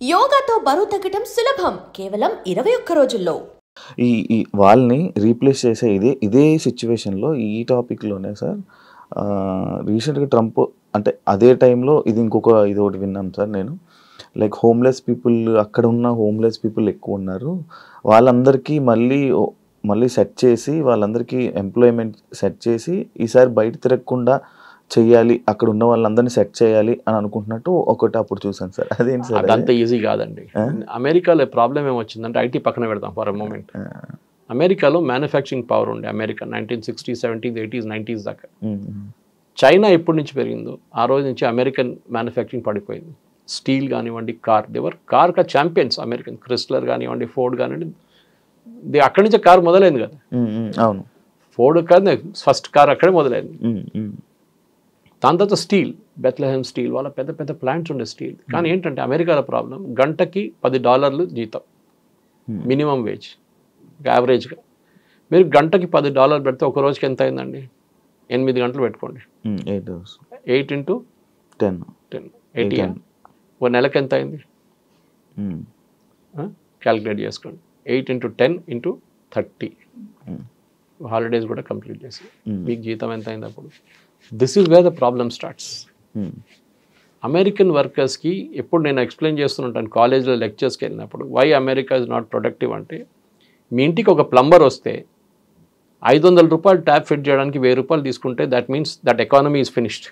యోగాతో బరువు తగ్గడం సులభం కేవలం 21 రోజుల్లో. ఈ వాళ్ళని రీప్లేస్ చేసే ఇదే సిచ్యువేషన్‌లో ఈ టాపిక్‌లోనే సార్ రీసెంట్‌గా ట్రంప్ అంటే అదే టైంలో ఇదొకటి విన్నాను సార్ నేను. లైక్ హోమ్‌లెస్ పీపుల్ అక్కడ ఉన్న హోమ్‌లెస్ పీపుల్ ఎక్కువున్నారు. వాళ్ళందరికీ మళ్ళీ సెట్ చేసి వాళ్ళందరికీ ఎంప్లాయ్‌మెంట్ సెట్ చేసి ఈసారి బయట తిరగకుండా చెయ్యాలి. అక్కడ ఉన్న వాళ్ళందరినీ సెట్ చేయాలి అని అనుకుంటున్నట్టు ఒకటి అప్పుడు చూసాను సార్. అదేంటి సార్? అదంతా ఈజీ కాదండి. అమెరికాలో ప్రాబ్లం ఏమొచ్చిందంటే ఐటీ పక్కన పెడతాం ఫర్ ఎ మూమెంట్. అమెరికాలో మ్యానుఫ్యాక్చరింగ్ పవర్ ఉండే America 1960s, 70s, 80s, 90s దాకా. చైనా ఎప్పటి నుంచి పెరిగిందో ఆ రోజు నుంచి అమెరికన్ మ్యానుఫ్యాక్చరింగ్ పడిపోయింది. స్టీల్ కానివ్వండి, కార్ ఛాంపియన్స్ అమెరికన్. క్రిస్లర్ కానివ్వండి, ఫోర్డ్ కానివ్వండి, అక్కడి నుంచే కార్ మొదలైంది కదా. అవును, ఫోర్డ్ కాదు ఫస్ట్ కార్ అక్కడే మొదలైంది. దాని తర్వాత స్టీల్, బెత్లెహెమ్ స్టీల్, వాళ్ళ పెద్ద పెద్ద ప్లాంట్స్ ఉండే స్టీల్. కానీ ఏంటంటే అమెరికాలో ప్రాబ్లం, గంటకి $10 జీతం మినిమం వేజ్ యావరేజ్గా. మీరు గంటకి $10 పెడితే ఒక రోజుకి ఎంత అయిందండి? 8 గంటలు పెట్టుకోండి. 8 into 10 80. ఒక నెలకి ఎంత అయింది క్యాలిక్యులేట్ చేసుకోండి. 8 into 10 into 30. హాలిడేస్ కూడా కంప్లీట్ చేసి మీకు జీతం ఎంత అయింది అప్పుడు? This is where the problem starts. American వర్కర్స్కి ఎప్పుడు నేను ఎక్స్ప్లెయిన్ చేస్తుంటాను కాలేజ్లో లెక్చర్స్కి వెళ్ళినప్పుడు, why America is not productive అంటే, మీ ఇంటికి ఒక ప్లంబర్ వస్తే $500 ట్యాప్ ఫిట్ చేయడానికి $1000 తీసుకుంటే that means that economy is finished.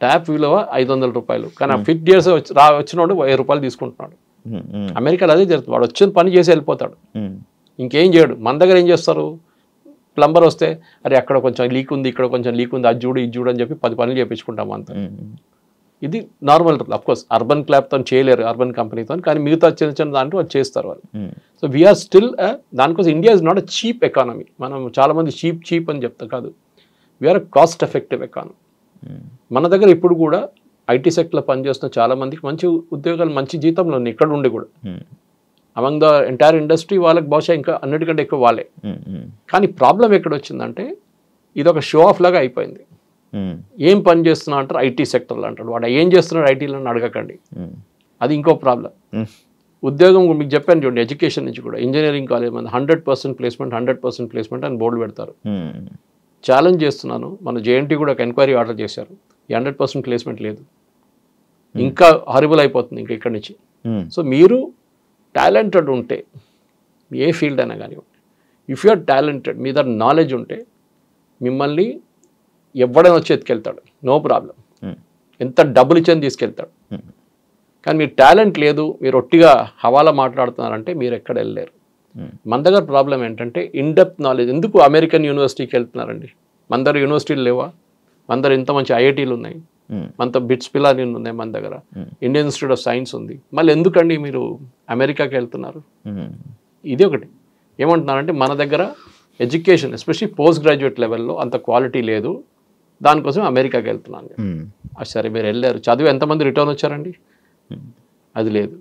Tap విలువ $500, కానీ ఆ ఫిట్ చేసి వచ్చినోడు $1000 తీసుకుంటున్నాడు. అమెరికాలో అదే జరుగుతుంది. వాడు వచ్చిన పని చేసి వెళ్ళిపోతాడు, ఇంకేం చేయడు. మన దగ్గర ఏం చేస్తారు? ప్లంబర్ వస్తే అరే అక్కడ కొంచెం లీక్ ఉంది, ఇక్కడ కొంచెం లీక్ ఉంది, అది చూడు ఇది చూడు అని చెప్పి 10 పనులు చేయించుకుంటాం అంతా. ఇది నార్మల్. అఫ్కోర్స్ అర్బన్ క్లాప్తో చేయలేరు, అర్బన్ కంపెనీతో, కానీ మిగతా చిన్న చిన్న దాంట్లో అది చేస్తారు వాళ్ళు. సో వీఆర్ స్టిల్ దానికోసం India is not a cheap economy. మనం చాలామంది చీప్ అని చెప్తాం, కాదు, వీఆర్ అ కాస్ట్ ఎఫెక్టివ్ ఎకానమీ. మన దగ్గర ఇప్పుడు కూడా ఐటీ సెక్టర్లో పనిచేస్తున్న చాలామందికి మంచి ఉద్యోగాలు, మంచి జీతంలో ఉన్నాయి ఇక్కడ ఉండి కూడా. అమంగ్ ద ఎంటైర్ ఇండస్ట్రీ వాళ్ళకి బహుశా ఇంకా అన్నిటికంటే ఎక్కువ వాళ్ళే. కానీ ప్రాబ్లం ఎక్కడ వచ్చిందంటే, ఇది ఒక షో ఆఫ్ లాగా అయిపోయింది. ఏం పని చేస్తున్నా అంటారు, ఐటీ సెక్టర్లో అంటాడు. వాడు ఏం చేస్తున్నాడు ఐటీలో అడగకండి, అది ఇంకో ప్రాబ్లం. ఉద్యోగం మీకు చెప్పాను చూడండి, ఎడ్యుకేషన్ నుంచి కూడా ఇంజనీరింగ్ కాలేజ్ మంది 100% ప్లేస్మెంట్ 100% ప్లేస్మెంట్ అని బోర్డు పెడతారు. ఛాలెంజ్ చేస్తున్నాను, మన జేఎన్టీ కూడా ఒక ఎంక్వైరీ ఆర్డర్ చేశారు, 100% ప్లేస్మెంట్ లేదు, ఇంకా హారిబుల్ అయిపోతుంది ఇంకా ఇక్కడి నుంచి. సో మీరు టాలెంటెడ్ ఉంటే ఏ ఫీల్డ్ అయినా కానివ్వండి, ఇఫ్ యు ఆర్ టాలెంటెడ్, మీ దగ్గర నాలెడ్జ్ ఉంటే మిమ్మల్ని ఎవడైనా వచ్చి ఎత్తుకెళ్తాడు, నో ప్రాబ్లం. ఎంత డబ్బులు ఇచ్చని తీసుకెళ్తాడు. కానీ మీ టాలెంట్ లేదు, మీరు ఒట్టిగా హవాలా మాట్లాడుతున్నారంటే మీరు ఎక్కడ వెళ్ళలేరు. మన దగ్గర ప్రాబ్లం ఏంటంటే ఇన్డెప్త్ నాలెడ్జ్. ఎందుకు అమెరికన్ యూనివర్సిటీకి వెళ్తున్నారండి? మన దగ్గర యూనివర్సిటీలు లేవా? మన దగ్గర ఇంత మంచి ఐఐటీలు ఉన్నాయి, మనతో బిట్స్ పిలాని ఉన్నాయి, మన దగ్గర ఇండియన్ ఇన్స్టిట్యూట్ ఆఫ్ సైన్స్ ఉంది. మళ్ళీ ఎందుకండి మీరు అమెరికాకి వెళ్తున్నారు? ఇది ఒకటి. ఏమంటున్నారంటే మన దగ్గర ఎడ్యుకేషన్ ఎస్పెషల్లీ పోస్ట్ గ్రాడ్యుయేట్ లెవెల్లో అంత క్వాలిటీ లేదు, దానికోసం అమెరికాకి వెళ్తున్నాను. సరే మీరు వెళ్ళారు, చదివి ఎంతమంది రిటర్న్ వచ్చారండి? అది లేదు.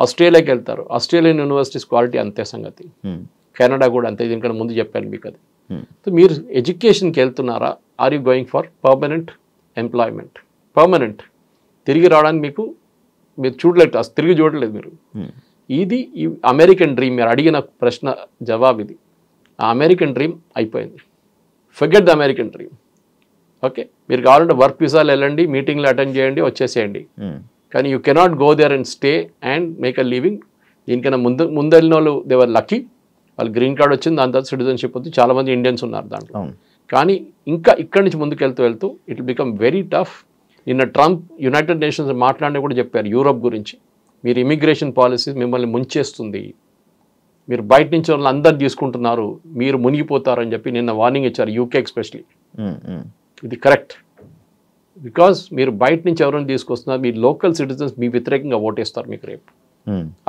ఆస్ట్రేలియాకి వెళ్తారు, ఆస్ట్రేలియన్ యూనివర్సిటీస్ క్వాలిటీ అంతే సంగతి. కెనడా కూడా అంతే, దీనికన్నా ముందు చెప్పాను మీకు అది. సో మీరు ఎడ్యుకేషన్కి వెళ్తున్నారా? Are you going for permanent employment? Permanent తిరిగి రావడానికి మీరు చూడలేదు, అసలు తిరిగి చూడలేదు మీరు. ఇది ఈ అమెరికన్ డ్రీమ్. మీరు అడిగిన ప్రశ్న జవాబు ఇది. ఆ అమెరికన్ డ్రీమ్ అయిపోయింది. Forget the American dream. Okay, మీరు కావాలంటే వర్క్ వీసాలు వెళ్ళండి, మీటింగ్లు అటెండ్ చేయండి, వచ్చేసేయండి. కానీ you cannot go there and stay and make a living. దీనికన్నా ముందు వెళ్ళిన వాళ్ళు దేవర్ లక్కీ, వాళ్ళు గ్రీన్ కార్డ్ వచ్చింది, దాని తర్వాత సిటిజన్షిప్ వచ్చింది, చాలామంది ఇండియన్స్ ఉన్నారు దాంట్లో. కానీ ఇంకా ఇక్కడి నుంచి ముందుకు వెళ్తూ it will become very tough. నిన్న ట్రంప్ యునైటెడ్ నేషన్స్ మాట్లాడినా కూడా చెప్పారు యూరోప్ గురించి, మీరు ఇమిగ్రేషన్ పాలసీ మిమ్మల్ని ముంచేస్తుంది, మీరు బయట నుంచి వాళ్ళు అందరు తీసుకుంటున్నారు, మీరు మునిగిపోతారని చెప్పి నిన్న వార్నింగ్ ఇచ్చారు, యూకే ఎస్పెషలీ. ఇది కరెక్ట్, బికాజ్ మీరు బయట నుంచి ఎవరైనా తీసుకొస్తున్నారు, మీ లోకల్ సిటిజన్స్ మీ వ్యతిరేకంగా ఓటేస్తారు మీకు రేపు.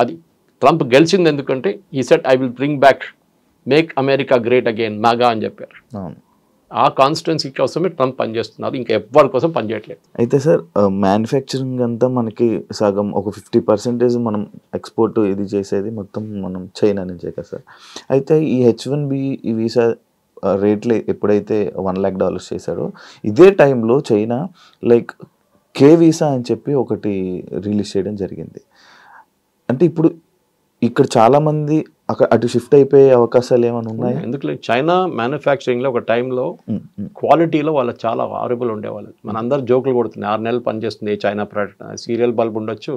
అది ట్రంప్ గెలిచింది ఎందుకంటే he said I will bring back, make America great again, MAGA అని చెప్పారు. ఆ కాన్స్టిట్యున్సీ కోసమే ట్రంప్ పనిచేస్తున్నారు, ఇంకా ఎవరి కోసం పనిచేయట్లేదు. అయితే సార్ మ్యానుఫ్యాక్చరింగ్ అంతా మనకి సగం ఒక 50% మనం ఎక్స్పోర్ట్ ఇది చేసేది మొత్తం మనం చైనా నుంచే కదా సార్. అయితే ఈ H1B ఈ వీసా రేట్లు ఎప్పుడైతే $1 lakh చేశాడో, ఇదే టైంలో చైనా లైక్ కే వీసా అని చెప్పి ఒకటి రిలీజ్ చేయడం జరిగింది. అంటే ఇప్పుడు ఇక్కడ చాలామంది అటు షిఫ్ట్ అయిపోయే అవకాశాలు ఏమైనా ఉన్నాయా? ఎందుకు చైనా మ్యానుఫ్యాక్చరింగ్లో ఒక టైంలో క్వాలిటీలో వాళ్ళు చాలా హారబుల్ ఉండేవాళ్ళు. మన అందరు జోకులు కొడుతుంది, 6 నెలలు పనిచేస్తుంది ఏ చైనా ప్రోడక్ట్. సీరియల్ బల్బ్ ఉండొచ్చు,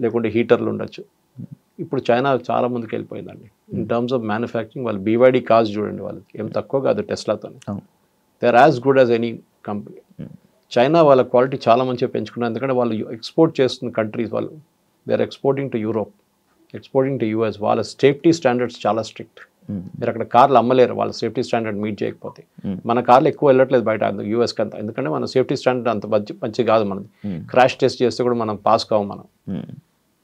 లేకుంటే హీటర్లు ఉండొచ్చు. ఇప్పుడు చైనా చాలా ముందుకు వెళ్ళిపోయిందండి ఇన్ టర్మ్స్ ఆఫ్ మ్యానుఫ్యాక్చరింగ్. వాళ్ళు BYD కార్స్ చూడండి, వాళ్ళకి ఏం తక్కువ కాదు టెస్లాతో. They are as good as any company. China వాళ్ళ క్వాలిటీ చాలా మంచిగా పెంచుకున్నారు, ఎందుకంటే వాళ్ళు ఎక్స్పోర్ట్ చేస్తున్న కంట్రీస్. వాళ్ళు they are exporting to Europe, exporting to US. వాళ్ళ సేఫ్టీ స్టాండర్డ్స్ చాలా స్ట్రిక్ట్. మీరు అక్కడ కార్లు అమ్మలేరు వాళ్ళ సేఫ్టీ స్టాండర్డ్ మీట్ చేయకపోతే. మన కార్లు ఎక్కువ వెళ్ళట్లేదు బయట US కంతా, ఎందుకంటే మన సేఫ్టీ స్టాండర్డ్ అంత మంచి కాదు. మనది క్రాష్ టెస్ట్ చేస్తే కూడా మనం పాస్ కావు.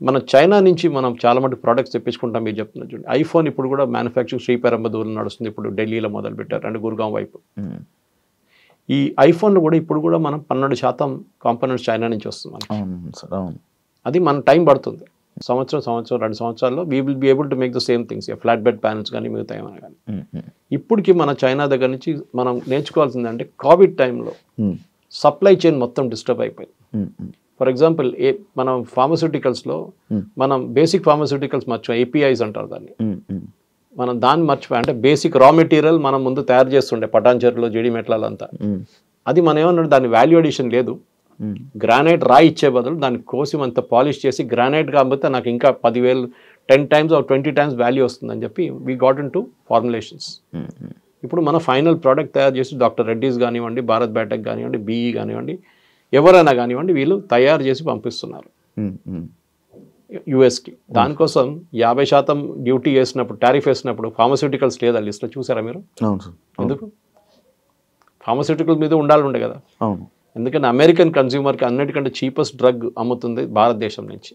మన చైనా నుంచి మనం చాలా మటుకు ప్రోడక్ట్స్ తెప్పించుకుంటాం. మీరు చెప్తున్నారు చూడండి, ఐఫోన్ ఇప్పుడు కూడా మ్యానుఫ్యాక్చరింగ్ శ్రీపెరంబదూరులో నడుస్తుంది, ఇప్పుడు ఢిల్లీలో మొదలు పెట్టారు, అండ్ గుర్గాం వైపు. ఈ ఐఫోన్లో కూడా ఇప్పుడు కూడా మనం 12% కాంపోనెంట్స్ చైనా నుంచి వస్తుంది. అది మన టైం పడుతుంది, సంవత్సరం 2 సంవత్సరాల్లో we will be able to make the same things. Flat bed panels కానీ మిగతా ఏమైనా కానీ. ఇప్పటికి మన చైనా దగ్గర నుంచి మనం నేర్చుకోవాల్సిందంటే, కోవిడ్ టైంలో సప్లై చైన్ మొత్తం డిస్టర్బ్ అయిపోయింది. ఫర్ ఎగ్జాంపుల్ మనం ఫార్మస్యూటికల్స్లో మనం బేసిక్ ఫార్మస్యూటికల్స్ మర్చిపోయి, APIs అంటారు దాన్ని, మనం దాన్ని మర్చిపోయి. అంటే బేసిక్ రా మెటీరియల్ మనం ముందు తయారు చేస్తుండే పటాన్చెరులో, జీడిమెట్లలో అంతా. అది మనం ఏమన్నా దాని వాల్యూ అడిషన్ లేదు. గ్రానైట్ రాయి ఇచ్చే బదులు దాన్ని కోసి అంత పాలిష్ చేసి గ్రానైట్ కాబట్టి నాకు ఇంకా 10,000 10 times or 20 times వాల్యూ వస్తుందని చెప్పి we got in to formulations. ఇప్పుడు మన ఫైనల్ ప్రోడక్ట్ తయారు చేసి డాక్టర్ రెడ్డీస్ కానివ్వండి, భారత్ బయోటెక్ కానివ్వండి, BE కానివ్వండి, ఎవరైనా కానివ్వండి, వీళ్ళు తయారు చేసి పంపిస్తున్నారు USకి. దానికోసం 50% డ్యూటీ వేసినప్పుడు, టారిఫ్ వేసినప్పుడు ఫార్మస్యూటికల్స్ లేదా లిస్ట్లో చూసారా మీరు? ఎందుకు? ఫార్మస్యూటికల్ మీద ఉండాలి కదా. ఎందుకంటే అమెరికన్ కన్స్యూమర్కి అన్నిటికంటే చీపెస్ట్ డ్రగ్ అమ్ముతుంది భారతదేశం నుంచి,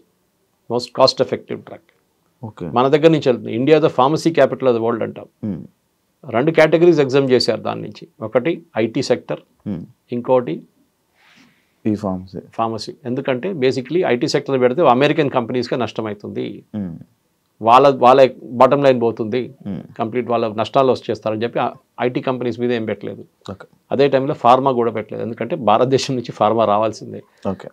మోస్ట్ కాస్ట్ ఎఫెక్టివ్ డ్రగ్ మన దగ్గర నుంచి వెళ్తుంది. India the pharmacy capital of the world అంటాం. 2 కేటగిరీస్ ఎగ్జామ్ చేశారు దాని నుంచి. ఒకటి IT సెక్టర్, ఇంకోటి ఫార్మసీ. ఎందుకంటే బేసిక్లీ IT సెక్టర్ పెడితే అమెరికన్ కంపెనీస్కే నష్టమవుతుంది, వాళ్ళ బాటమ్ లైన్ పోతుంది, కంప్లీట్ వాళ్ళ నష్టాలు వచ్చేస్తారని చెప్పి IT కంపెనీస్ మీద ఏం పెట్టలేదు. అదే టైంలో ఫార్మా కూడా పెట్టలేదు, ఎందుకంటే భారతదేశం నుంచి ఫార్మా రావాల్సిందే.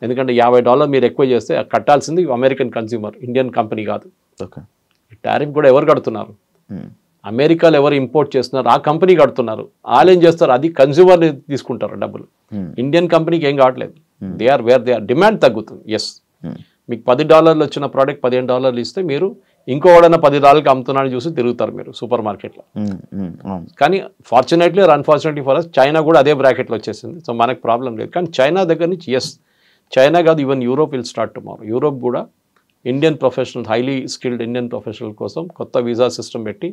ఎందుకంటే $50 మీరు ఎక్కువ చేస్తే కట్టాల్సింది అమెరికన్ కన్స్యూమర్, ఇండియన్ కంపెనీ కాదు. టారిఫ్ కూడా ఎవరు కడుతున్నారు? అమెరికాలో ఎవరు ఇంపోర్ట్ చేస్తున్నారు ఆ కంపెనీ కడుతున్నారు. వాళ్ళు ఏం చేస్తారు, అది కన్స్యూమర్ తీసుకుంటారు డబ్బులు. ఇండియన్ కంపెనీకి ఏం కావట్లేదు. They are where they are, demand తగ్గుతుంది. ఎస్, మీకు $10 వచ్చిన ప్రోడక్ట్ $15 ఇస్తే మీరు ఇంకోడన్నా $10 అమ్ముతున్నారని చూసి తిరుగుతారు మీరు సూపర్ మార్కెట్లో. కానీ fortunately or unfortunately for us China కూడా అదే బ్రాకెట్లో వచ్చేసింది. సో మనకు ప్రాబ్లం లేదు. కానీ చైనా దగ్గర నుంచి ఎస్, చైనా కాదు, even Europe will start tomorrow. Europe కూడా Indian professional, highly skilled Indian professional కోసం కొత్త వీసా సిస్టమ్ పెట్టి,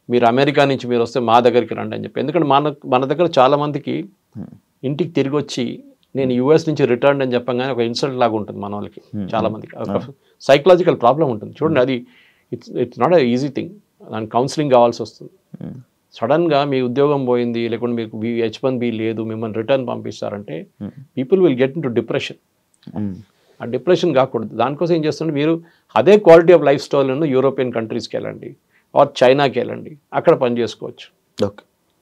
మీరు అమెరికా నుంచి మీరు వస్తే మా దగ్గరికి రండి అని చెప్పి. ఎందుకంటే మన దగ్గర చాలామందికి ఇంటికి తిరిగి వచ్చి నేను US నుంచి రిటర్న్ అని చెప్పగానే ఒక ఇన్సల్ట్ లాగా ఉంటుంది మన వాళ్ళకి. చాలామందికి సైకలాజికల్ ప్రాబ్లం ఉంటుంది చూడండి. అది it's not a easy thing. దానికి కౌన్సిలింగ్ కావాల్సి వస్తుంది. సడన్గా మీ ఉద్యోగం పోయింది, లేకుంటే మీకు H1B లేదు, మిమ్మల్ని రిటర్న్ పంపిస్తారంటే people will get into depression. ఆ డిప్రెషన్ కాకూడదు. దానికోసం ఏం చేస్తుంటే, మీరు అదే క్వాలిటీ ఆఫ్ లైఫ్ స్టైల్ ఉన్న యూరోపియన్ కంట్రీస్కి వెళ్ళండి, ఆర్ చైనాకి వెళ్ళండి, అక్కడ పని చేసుకోవచ్చు.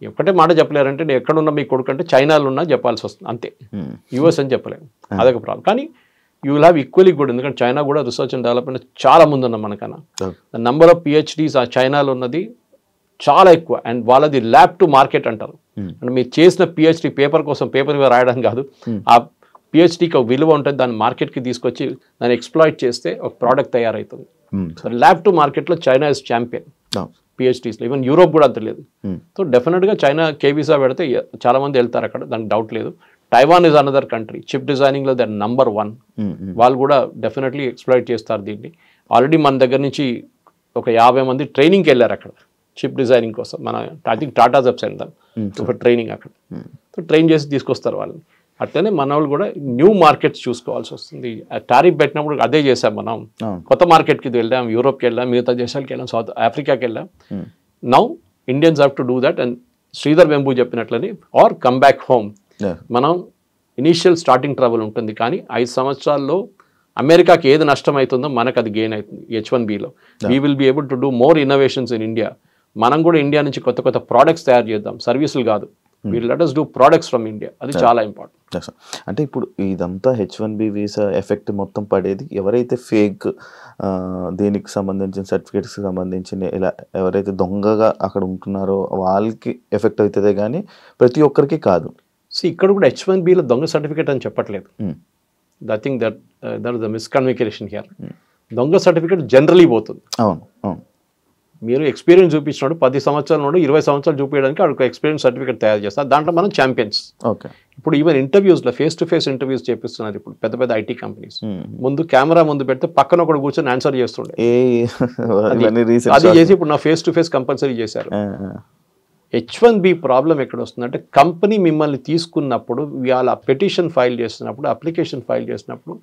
ఒక్కటే మాట చెప్పలేరంటే, నేను ఎక్కడున్నా మీ కొడుకు అంటే చైనాలో ఉన్నా చెప్పాల్సి వస్తుంది అంతే. US అని చెప్పలేము, అదొక ప్రాబ్లం. కానీ you will have equally good, ఎందుకంటే చైనా కూడా రీసెర్చ్ అండ్ డెవలప్మెంట్ చాలా ముందు ఉన్నాం మనకన్నా. ద నెంబర్ ఆఫ్ PhDs ఆ చైనాలో ఉన్నది చాలా ఎక్కువ. అండ్ వాళ్ళది ల్యాబ్ టు మార్కెట్ అంటారు. అంటే మీరు చేసిన PhD పేపర్ కోసం పేపర్ మీద రాయడం కాదు, ఆ PhDకి ఒక విలువ ఉంటుంది. దాన్ని మార్కెట్కి తీసుకొచ్చి దాన్ని ఎక్స్ప్లాయిట్ చేస్తే ఒక ప్రోడక్ట్ తయారవుతుంది. సో ల్యాబ్ టు మార్కెట్లో చైనా ఇస్ ఛాంపియన్ PhDస్లో. ఈవెన్ యూరోప్ కూడా అంత లేదు. సో డెఫినెట్గా చైనా కే వీసా పెడితే చాలామంది వెళ్తారు అక్కడ, దానికి డౌట్ లేదు. Taiwan is another country, chip డిజైనింగ్లో దట్ నంబర్ 1. వాళ్ళు కూడా డెఫినెట్లీ ఎక్స్ప్లాయిట్ చేస్తారు దీన్ని. ఆల్రెడీ మన దగ్గర నుంచి ఒక 50 మంది ట్రైనింగ్కి వెళ్ళారు అక్కడ చిప్ డిజైనింగ్ కోసం. మన ఐ థింక్ టాటా జబ్స్ వెళ్తాం ఒక ట్రైనింగ్ అక్కడ. సో ట్రైన్ చేసి తీసుకొస్తారు వాళ్ళని. అట్లనే మన వాళ్ళు కూడా న్యూ మార్కెట్స్ చూసుకోవాల్సి వస్తుంది. టారిఫ్ పెట్టినప్పుడు అదే చేసాం మనం. కొత్త మార్కెట్కి వెళ్ళాం, యూరోప్కి వెళ్ళాం, మిగతా దేశాలకు వెళ్ళాం, సౌత్ ఆఫ్రికాకి వెళ్ళాం. Now Indians have to do that. And Sridhar Vembu చెప్పినట్లని ఆర్ కమ్ బ్యాక్ హోమ్. మనం ఇనీషియల్ స్టార్టింగ్ ట్రబుల్ ఉంటుంది, కానీ 5 సంవత్సరాల్లో అమెరికాకి ఏది నష్టం అవుతుందో మనకు అది గెయిన్ అవుతుంది. H1Bలో we will be able to do more innovations in India. మనం కూడా ఇండియా నుంచి కొత్త కొత్త ప్రోడక్ట్స్ తయారు చేద్దాం, సర్వీసులు కాదు. We'll let us do products from India, అది చాలా ఇంపార్టెంట్. అంటే ఇప్పుడు ఇదంతా H1B వీసా ఎఫెక్ట్ మొత్తం పడేది ఎవరైతే ఫేక్ దేనికి సంబంధించిన సర్టిఫికేట్స్కి సంబంధించిన ఇలా ఎవరైతే దొంగగా అక్కడ ఉంటున్నారో వాళ్ళకి ఎఫెక్ట్ అవుతుందే కానీ ప్రతి ఒక్కరికి కాదు. సో ఇక్కడ కూడా H1Bలో దొంగ సర్టిఫికేట్ అని చెప్పట్లేదు. I think that is the miscommunication here. దొంగ సర్టిఫికేట్ జనరలీ పోతుంది. అవును అవును. మీరు ఎక్స్పీరియన్స్ చూపించినాడు 10 సంవత్సరాల నుండి 20 సంవత్సరాలు చూపించడానికి అక్కడ ఎక్స్పీరియన్స్ సర్టిఫికేట్ తయారు చేస్తారు. దాంట్లో మనం ఛాంపియన్స్. ఓకే. ఇప్పుడు ఈవెన్ ఇంటర్వ్యూస్లో ఫేస్ టు ఫేస్ ఇంటర్వ్యూస్ చేపిస్తున్నారు ఇప్పుడు పెద్ద పెద్ద ఐటీ కంపెనీస్. ముందు కెమెరా ముందు పెడితే పక్కన ఒకడు కూర్చొని ఆన్సర్ చేస్తుండే. అది చేసి ఇప్పుడు నా ఫేస్ టు ఫేస్ కంపల్సరీ చేశారు. H1B ప్రాబ్లం ఎక్కడ వస్తుందంటే కంపెనీ మిమ్మల్ని తీసుకున్నప్పుడు వాళ్ళ పెటిషన్ ఫైల్ చేస్తున్నప్పుడు అప్లికేషన్ ఫైల్ చేసినప్పుడు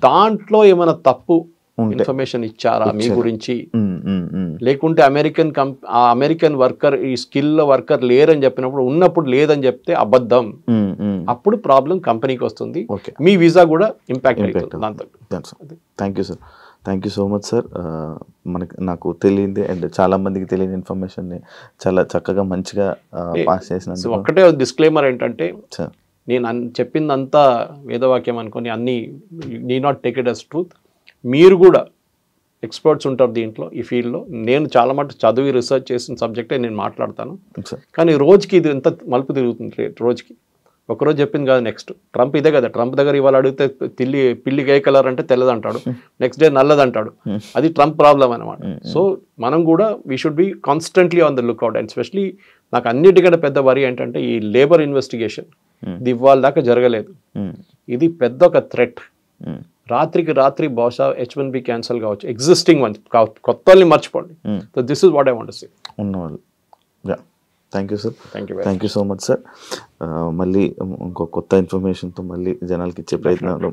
దాంట్లో ఏమైనా తప్పు ఇన్ఫర్మేషన్ ఇచ్చారా మీ గురించి, లేకుంటే అమెరికన్ వర్కర్ ఈ స్కిల్ వర్కర్ లేరని చెప్పినప్పుడు ఉన్నప్పుడు లేదని చెప్తే అబద్ధం, అప్పుడు ప్రాబ్లం కంపెనీకి వస్తుంది, మీ వీసా కూడా ఇంపాక్ట్ అవుతుంది దాంతో. Thank you sir, thank you so much sir. నాకు తెలియంది అండ్ చాలా మందికి తెలియని ఇన్ఫర్మేషన్ని చాలా చక్కగా మంచిగా పాస్ చేసినందుకు. ఒక్కటే డిస్క్లైమర్ ఏంటంటే నేను చెప్పిందంతా వేదవాక్యం అనుకొని అన్ని need not take it as truth. మీరు కూడా ఎక్స్పర్ట్స్ ఉంటారు దీంట్లో ఈ ఫీల్డ్లో. నేను చాలా మటు చదివి రీసెర్చ్ చేసిన సబ్జెక్టే నేను మాట్లాడతాను. కానీ రోజుకి ఇది ఎంత మలుపు తిరుగుతుంది రోజుకి. ఒకరోజు చెప్పింది కాదు, నెక్స్ట్ ట్రంప్ ఇదే కదా, ట్రంప్ దగ్గర ఇవాళ అడిగితే పిల్లికి ఏ కలర్ అంటే తెల్లదంటాడు, నెక్స్ట్ డే నల్లదంటాడు. అది ట్రంప్ ప్రాబ్లం అనమాట. సో మనం కూడా we should be constantly on the lookout. And specially నాకు అన్నిటికంటే పెద్ద వరి ఏంటంటే ఈ లేబర్ ఇన్వెస్టిగేషన్ ఇది ఇవాళ దాకా జరగలేదు. ఇది పెద్ద ఒక థ్రెట్. రాత్రికి రాత్రి బహుశా H1B క్యాన్సల్ కావచ్చు, ఎగ్జిస్టింగ్ వన్ కొత్త వాళ్ళని మర్చిపోండి. So this is what I want to say. ఉన్నవాళ్ళు. Thank you sir, thank you so much sir. మళ్ళీ ఇంకో కొత్త ఇన్ఫర్మేషన్తో మళ్ళీ జనాలకి ఇచ్చే ప్రయత్నంలో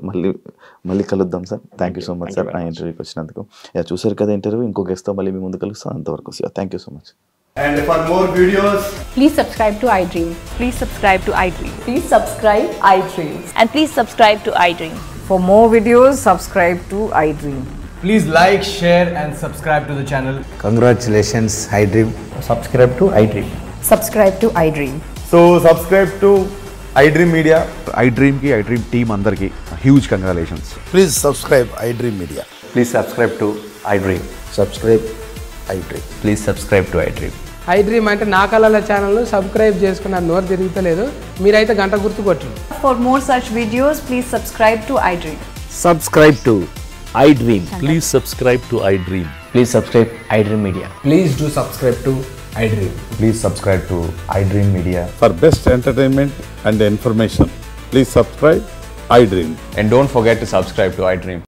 మళ్ళీ కలుద్దాం sir. Thank you so much sir నా ఇంటర్వ్యూకి వచ్చినందుకు. చూసారు కదా ఇంటర్వ్యూ, ఇంకో గెస్ట్తో మళ్ళీ మీ ముందు కలుస్తాం. అంతవరకు thank you so much. And for more videos, please subscribe to iDream. Please subscribe to iDream. Please subscribe iDream. And please subscribe to iDream. For more videos, subscribe to iDream. please like, share and subscribe to the channel. Congratulations, iDream. Subscribe to iDream. Subscribe to iDream. So subscribe to iDream Media. iDream ki iDream team andarki huge congratulations. Please subscribe iDream Media. Please subscribe to iDream. Subscribe iDream. Please subscribe to iDream. iDream అంటే నా కళల channel subscribe చేసుకున్న నోరు తిరుగుతలేదు, మీరైతే గంట గుర్తు కొట్టండి. For more such videos, please subscribe to iDream. Subscribe to iDream. Please subscribe to iDream. Please subscribe iDream Media. Please do subscribe to iDream. Please subscribe to iDream Media. For best entertainment and information, please subscribe iDream. And don't forget to subscribe to iDream.